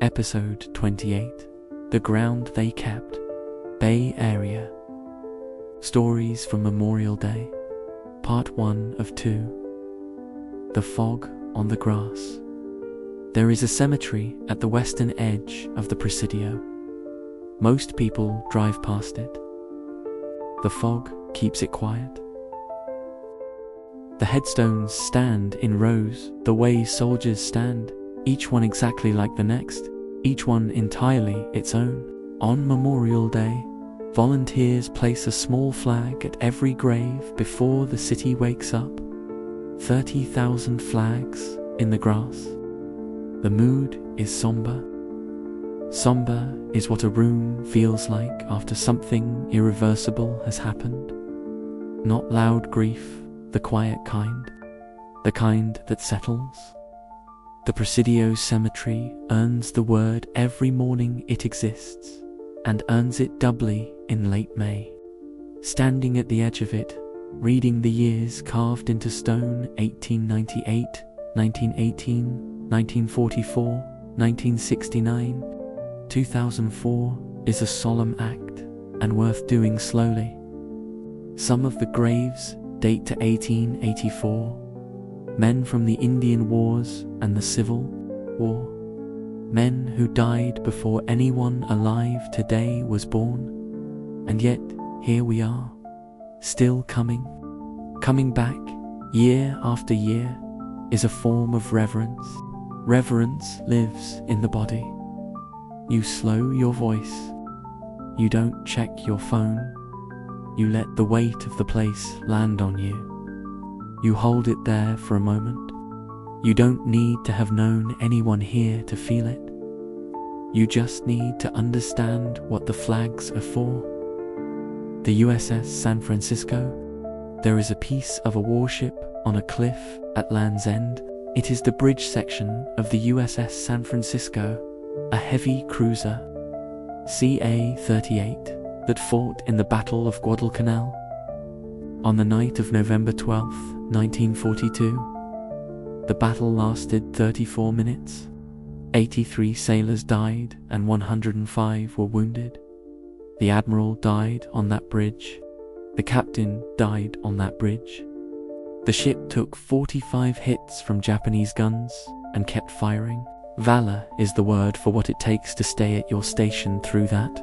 Episode 28, The Ground They Kept, Bay Area. Stories from Memorial Day, Part 1 of 2. The Fog on the Grass. There is a cemetery at the western edge of the Presidio. Most people drive past it. The fog keeps it quiet. The headstones stand in rows the way soldiers stand, each one exactly like the next, each one entirely its own. On Memorial Day, volunteers place a small flag at every grave before the city wakes up. 30,000 flags in the grass. The mood is somber. Somber is what a room feels like after something irreversible has happened. Not loud grief, the quiet kind, the kind that settles. The Presidio Cemetery earns the word every morning it exists, and earns it doubly in late May. Standing at the edge of it, reading the years carved into stone: 1898, 1918, 1944, 1969, 2004, is a solemn act, and worth doing slowly. Some of the graves date to 1884. Men from the Indian Wars and the Civil War. Men who died before anyone alive today was born. And yet, here we are, still coming back, year after year, is a form of reverence. Reverence lives in the body. You slow your voice. You don't check your phone. You let the weight of the place land on you. You hold it there for a moment. You don't need to have known anyone here to feel it. You just need to understand what the flags are for. The USS San Francisco. There is a piece of a warship on a cliff at Land's End. It is the bridge section of the USS San Francisco, a heavy cruiser, CA-38, that fought in the Battle of Guadalcanal. On the night of November 12, 1942, the battle lasted 34 minutes. 83 sailors died and 105 were wounded. The admiral died on that bridge. The captain died on that bridge. The ship took 45 hits from Japanese guns and kept firing. Valor is the word for what it takes to stay at your station through that.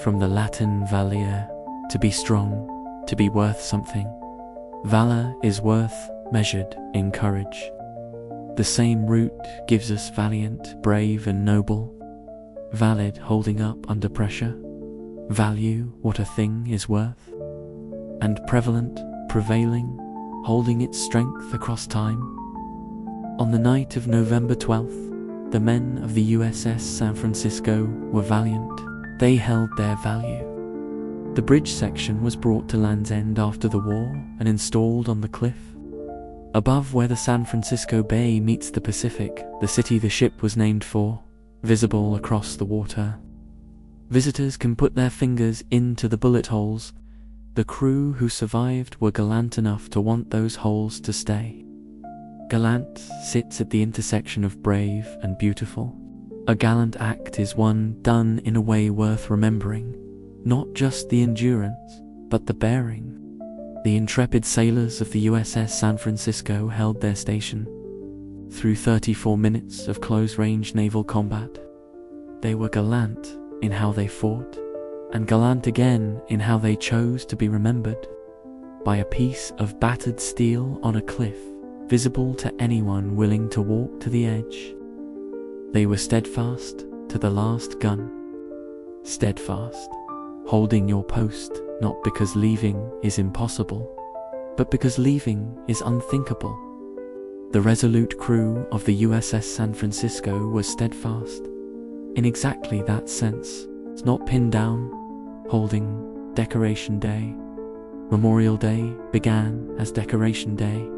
From the Latin valere, to be strong, to be worth something. Valor is worth measured in courage. The same root gives us valiant, brave and noble. Valid, holding up under pressure. Value what a thing is worth. And prevalent, prevailing, holding its strength across time. On the night of November 12th, the men of the USS San Francisco were valiant. They held their value. The bridge section was brought to Land's End after the war and installed on the cliff. Above where the San Francisco Bay meets the Pacific, the city the ship was named for, visible across the water. Visitors can put their fingers into the bullet holes. The crew who survived were gallant enough to want those holes to stay. Gallant sits at the intersection of brave and beautiful. A gallant act is one done in a way worth remembering. Not just the endurance, but the bearing. The intrepid sailors of the USS San Francisco held their station. Through 34 minutes of close-range naval combat, they were gallant in how they fought, and gallant again in how they chose to be remembered. By a piece of battered steel on a cliff, visible to anyone willing to walk to the edge. They were steadfast to the last gun. Steadfast. Holding your post, not because leaving is impossible, but because leaving is unthinkable. The resolute crew of the USS San Francisco was steadfast, in exactly that sense. It's not pinned down, holding Decoration Day. Memorial Day began as Decoration Day.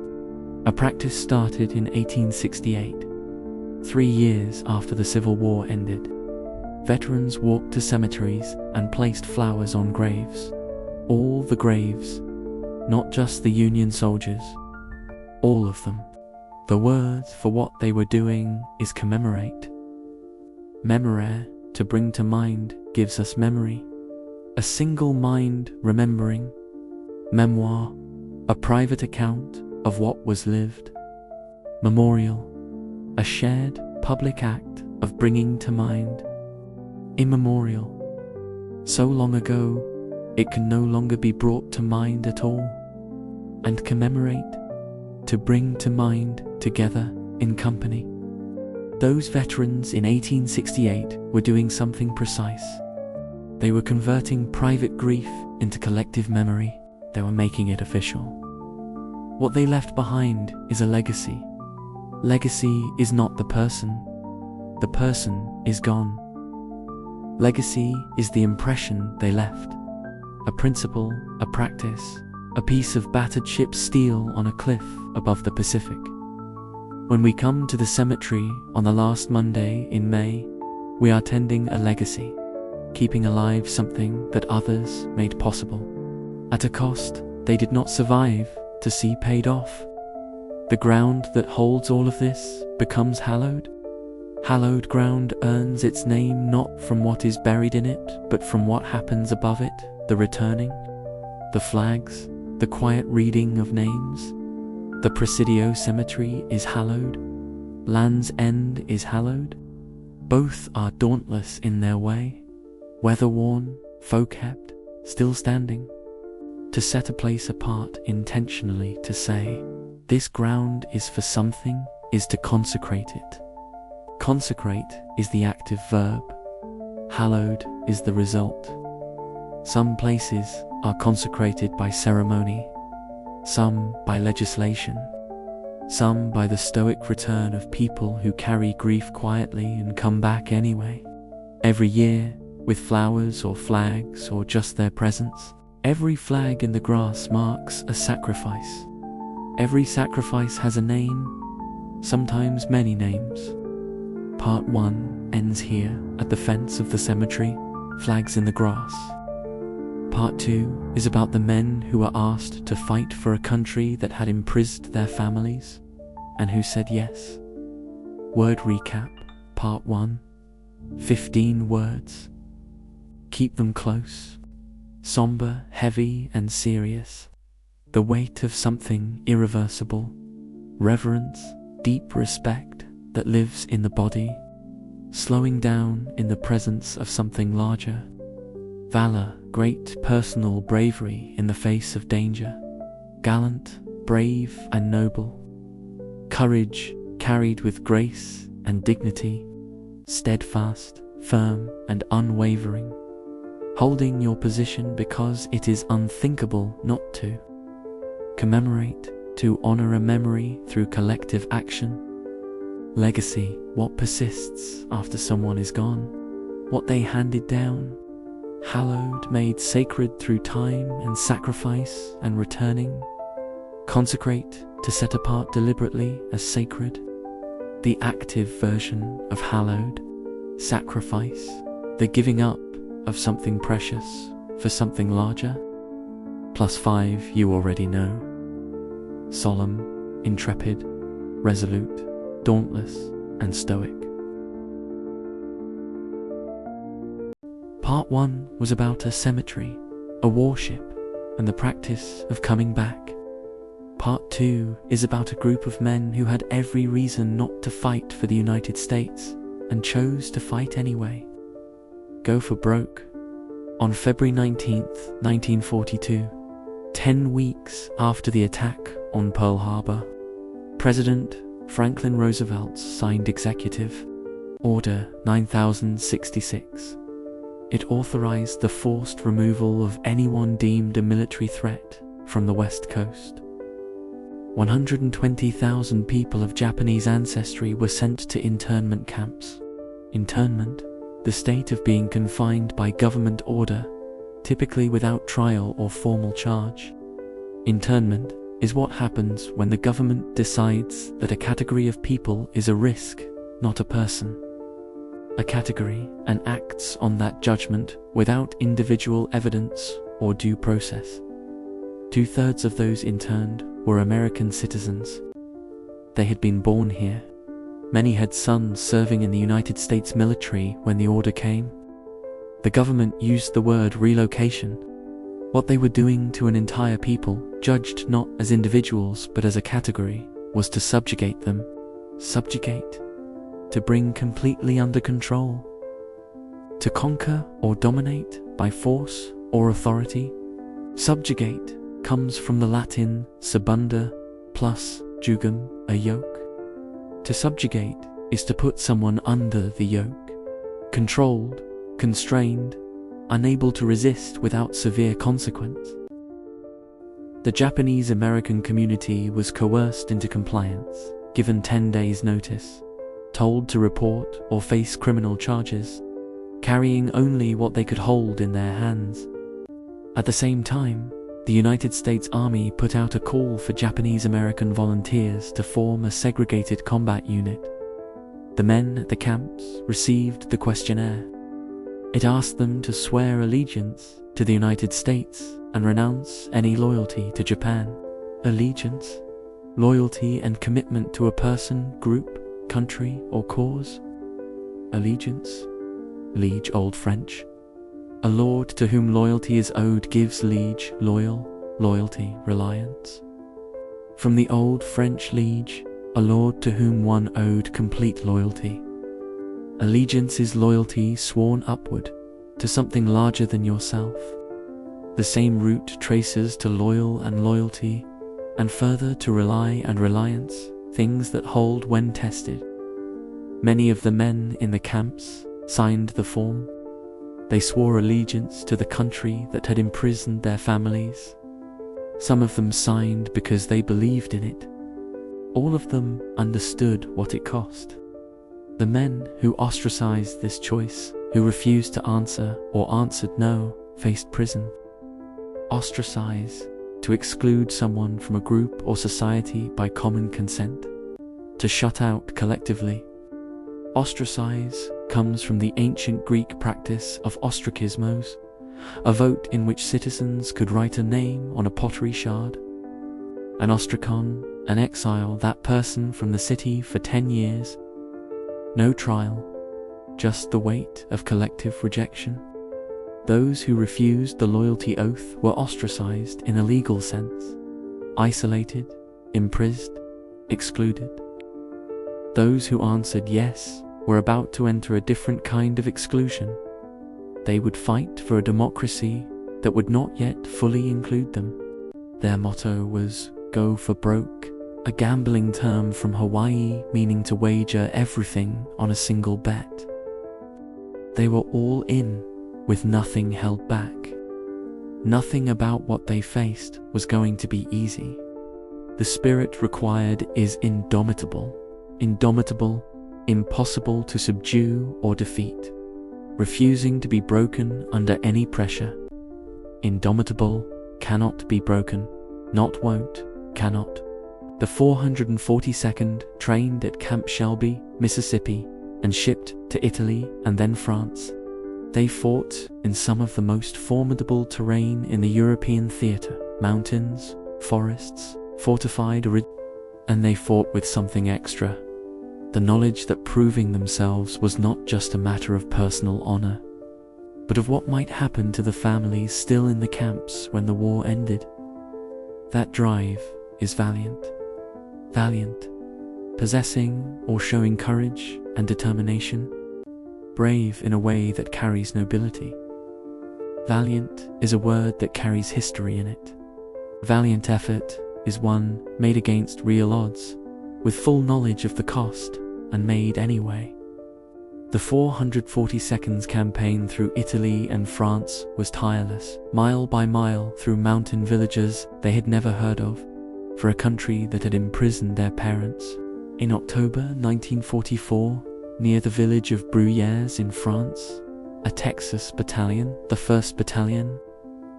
A practice started in 1868, 3 years after the Civil War ended. Veterans walked to cemeteries and placed flowers on graves. All the graves, not just the Union soldiers. All of them. The word for what they were doing is commemorate. Memorare, to bring to mind, gives us memory. A single mind remembering. Memoir, a private account of what was lived. Memorial, a shared public act of bringing to mind. Immemorial, so long ago, it can no longer be brought to mind at all. And commemorate, to bring to mind together in company. Those veterans in 1868 were doing something precise. They were converting private grief into collective memory. They were making it official. What they left behind is a legacy. Legacy is not the person. The person is gone. Legacy is the impression they left. A principle, a practice, a piece of battered ship's steel on a cliff above the Pacific. When we come to the cemetery on the last Monday in May, we are tending a legacy, keeping alive something that others made possible. At a cost they did not survive to see paid off. The ground that holds all of this becomes hallowed. Hallowed ground earns its name not from what is buried in it, but from what happens above it, the returning, the flags, the quiet reading of names. The Presidio Cemetery is hallowed. Land's End is hallowed. Both are dauntless in their way, weather-worn, folk-kept, still standing. To set a place apart intentionally, to say, this ground is for something, is to consecrate it. Consecrate is the active verb. Hallowed is the result. Some places are consecrated by ceremony, some by legislation, some by the stoic return of people who carry grief quietly and come back anyway. Every year, with flowers or flags or just their presence, every flag in the grass marks a sacrifice. Every sacrifice has a name, sometimes many names. Part 1 ends here at the fence of the cemetery, flags in the grass. Part 2 is about the men who were asked to fight for a country that had imprisoned their families, and who said yes. Word recap, Part 1, 15 words. Keep them close, somber, heavy and serious. The weight of something irreversible. Reverence, deep respect that lives in the body. Slowing down in the presence of something larger. Valor, great personal bravery in the face of danger. Gallant, brave and noble. Courage, carried with grace and dignity. Steadfast, firm and unwavering. Holding your position because it is unthinkable not to. Commemorate, to honor a memory through collective action. Legacy, what persists after someone is gone. What they handed down. Hallowed, made sacred through time and sacrifice and returning. Consecrate, to set apart deliberately as sacred. The active version of hallowed. Sacrifice, the giving up of something precious for something larger. +5 you already know. Solemn, intrepid, resolute, dauntless and stoic. Part 1 was about a cemetery, a warship, and the practice of coming back. Part 2 is about a group of men who had every reason not to fight for the United States and chose to fight anyway. Go for broke. On February 19th, 1942, 10 weeks after the attack on Pearl Harbor, President Franklin Roosevelt signed Executive Order 9066. It authorized the forced removal of anyone deemed a military threat from the West Coast. 120,000 people of Japanese ancestry were sent to internment camps. Internment, the state of being confined by government order, typically without trial or formal charge. Internment is what happens when the government decides that a category of people is a risk, not a person. A category, and acts on that judgment without individual evidence or due process. 2/3 of those interned were American citizens. They had been born here. Many had sons serving in the United States military when the order came. The government used the word relocation. What they were doing to an entire people, judged not as individuals but as a category, was to subjugate them. Subjugate. To bring completely under control. To conquer or dominate by force or authority. Subjugate comes from the Latin subunda plus jugum, a yoke. To subjugate is to put someone under the yoke, controlled, constrained, unable to resist without severe consequence. The Japanese American community was coerced into compliance, given 10 days' notice, told to report or face criminal charges, carrying only what they could hold in their hands. At the same time, the United States Army put out a call for Japanese American volunteers to form a segregated combat unit. The men at the camps received the questionnaire. It asked them to swear allegiance to the United States and renounce any loyalty to Japan. Allegiance, loyalty and commitment to a person, group, country, or cause. Allegiance, liege, Old French. A lord to whom loyalty is owed gives liege, loyal, loyalty, reliance. From the Old French liege, a lord to whom one owed complete loyalty. Allegiance is loyalty sworn upward, to something larger than yourself. The same root traces to loyal and loyalty, and further to rely and reliance, things that hold when tested. Many of the men in the camps signed the form. They swore allegiance to the country that had imprisoned their families. Some of them signed because they believed in it. All of them understood what it cost. The men who ostracized this choice, who refused to answer or answered no, faced prison. Ostracize, to exclude someone from a group or society by common consent. To shut out collectively. Ostracize comes from the ancient Greek practice of ostracismos, a vote in which citizens could write a name on a pottery shard. An ostracon, an exile that person from the city for 10 years. No trial, just the weight of collective rejection. Those who refused the loyalty oath were ostracized in a legal sense, isolated, imprisoned, excluded. Those who answered yes were about to enter a different kind of exclusion. They would fight for a democracy that would not yet fully include them. Their motto was "Go for broke," a gambling term from Hawaii meaning to wager everything on a single bet. They were all in, with nothing held back. Nothing about what they faced was going to be easy. The spirit required is indomitable. Indomitable, impossible to subdue or defeat, refusing to be broken under any pressure. Indomitable, cannot be broken, not won't, cannot. The 442nd trained at Camp Shelby, Mississippi, and shipped to Italy and then France. They fought in some of the most formidable terrain in the European theater, mountains, forests, fortified and they fought with something extra. The knowledge that proving themselves was not just a matter of personal honor, but of what might happen to the families still in the camps when the war ended. That drive is valiant. Valiant, possessing or showing courage and determination. Brave in a way that carries nobility. Valiant is a word that carries history in it. Valiant effort is one made against real odds, with full knowledge of the cost, and made anyway. The 442nd campaign through Italy and France was tireless, mile by mile through mountain villages they had never heard of, for a country that had imprisoned their parents. In October 1944, near the village of Bruyères in France, a Texas battalion, the 1st Battalion,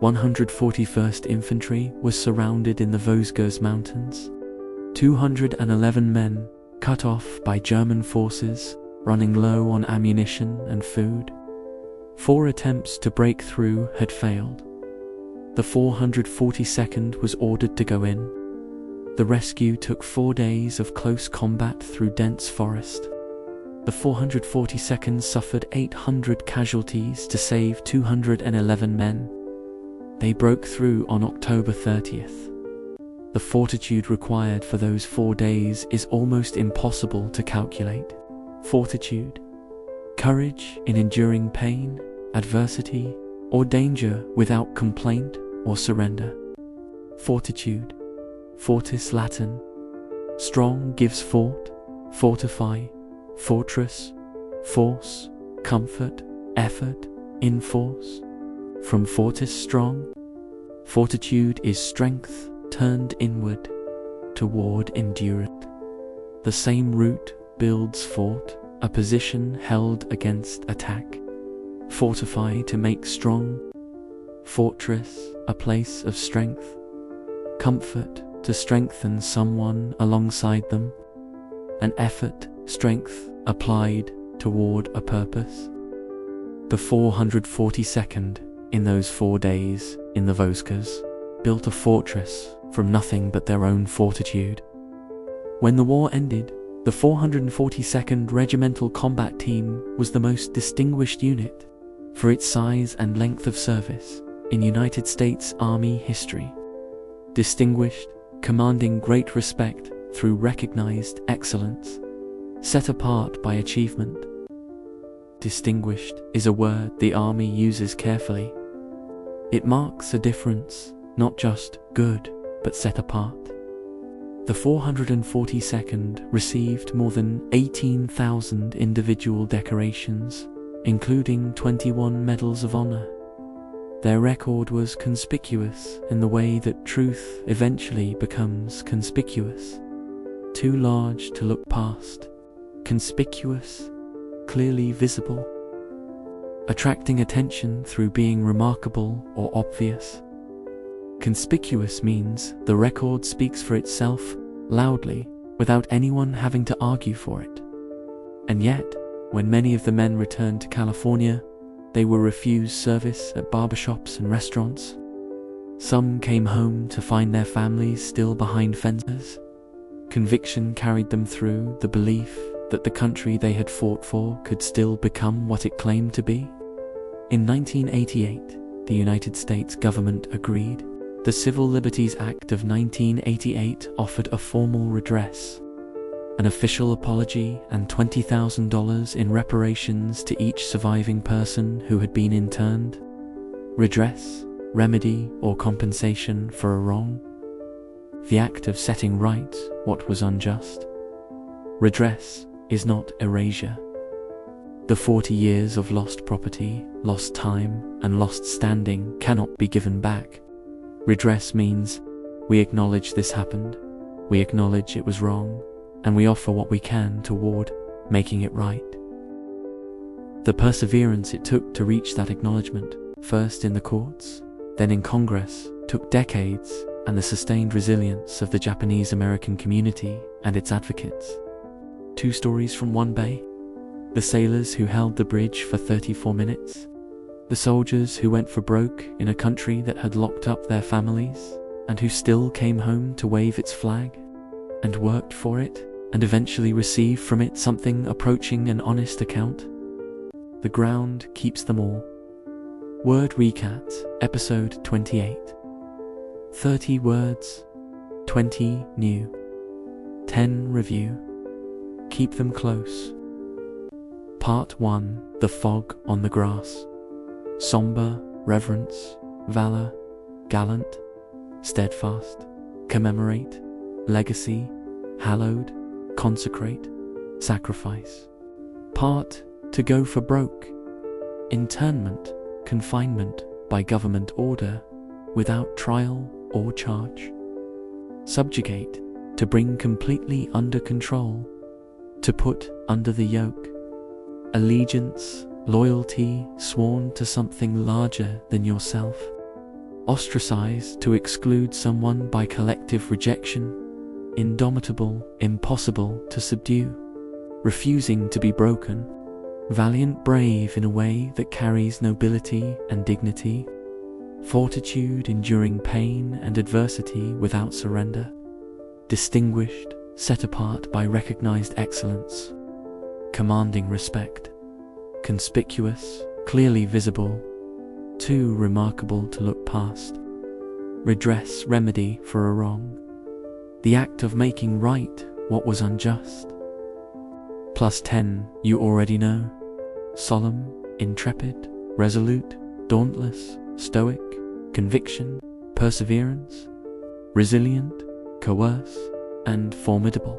141st Infantry, was surrounded in the Vosges Mountains. 211 men, cut off by German forces, running low on ammunition and food. 4 attempts to break through had failed. The 442nd was ordered to go in. The rescue took 4 days of close combat through dense forest. The 442nd suffered 800 casualties to save 211 men. They broke through on October 30th. The fortitude required for those 4 days is almost impossible to calculate. Fortitude, courage in enduring pain, adversity, or danger without complaint or surrender. Fortitude, fortis Latin. Strong gives fort, fortify, fortress, force, comfort, effort, in force. From fortis strong. Fortitude is strength turned inward, toward endurance. The same root builds fort, a position held against attack. Fortify, to make strong. Fortress, a place of strength. Comfort, to strengthen someone alongside them. An effort, strength applied toward a purpose. The 442nd, in those 4 days in the Vosges, built a fortress from nothing but their own fortitude. When the war ended, the 442nd Regimental Combat Team was the most distinguished unit for its size and length of service in United States Army history. Distinguished, commanding great respect through recognized excellence, set apart by achievement. Distinguished is a word the Army uses carefully. It marks a difference, not just good, but set apart. The 442nd received more than 18,000 individual decorations, including 21 medals of honor. Their record was conspicuous in the way that truth eventually becomes conspicuous. Too large to look past, conspicuous, clearly visible. Attracting attention through being remarkable or obvious. Conspicuous means the record speaks for itself loudly, without anyone having to argue for it. And yet, when many of the men returned to California, they were refused service at barbershops and restaurants. Some came home to find their families still behind fences. Conviction carried them through the belief that the country they had fought for could still become what it claimed to be. In 1988, the United States government agreed. The Civil Liberties Act of 1988 offered a formal redress, an official apology, and $20,000 in reparations to each surviving person who had been interned. Redress, remedy, or compensation for a wrong. The act of setting right what was unjust. Redress is not erasure. The 40 years of lost property, lost time, and lost standing cannot be given back. Redress means we acknowledge this happened, we acknowledge it was wrong, and we offer what we can toward making it right. The perseverance it took to reach that acknowledgement, first in the courts, then in Congress, took decades, and the sustained resilience of the Japanese American community and its advocates. 2 stories from one bay. The sailors who held the bridge for 34 minutes. The soldiers who went for broke in a country that had locked up their families, and who still came home to wave its flag, and worked for it, and eventually received from it something approaching an honest account. The ground keeps them all. Word Recap, Episode 28. 30 words, 20 new, 10 review. Keep them close. Part 1, The Fog on the Grass. Somber, reverence, valor, gallant, steadfast, commemorate, legacy, hallowed, consecrate, sacrifice. Part, To go for broke. Internment, confinement by government order, without trial or charge. Subjugate, to bring completely under control, to put under the yoke. Allegiance, loyalty sworn to something larger than yourself. Ostracize, to exclude someone by collective rejection. Indomitable, impossible to subdue. Refusing to be broken. Valiant, brave in a way that carries nobility and dignity. Fortitude, enduring pain and adversity without surrender. distinguished, set apart by recognized excellence, commanding respect, conspicuous, clearly visible, too remarkable to look past, redress, remedy for a wrong, the act of making right what was unjust. +10, you already know, solemn, intrepid, resolute, dauntless, stoic, conviction, perseverance, resilient, coerce, and formidable.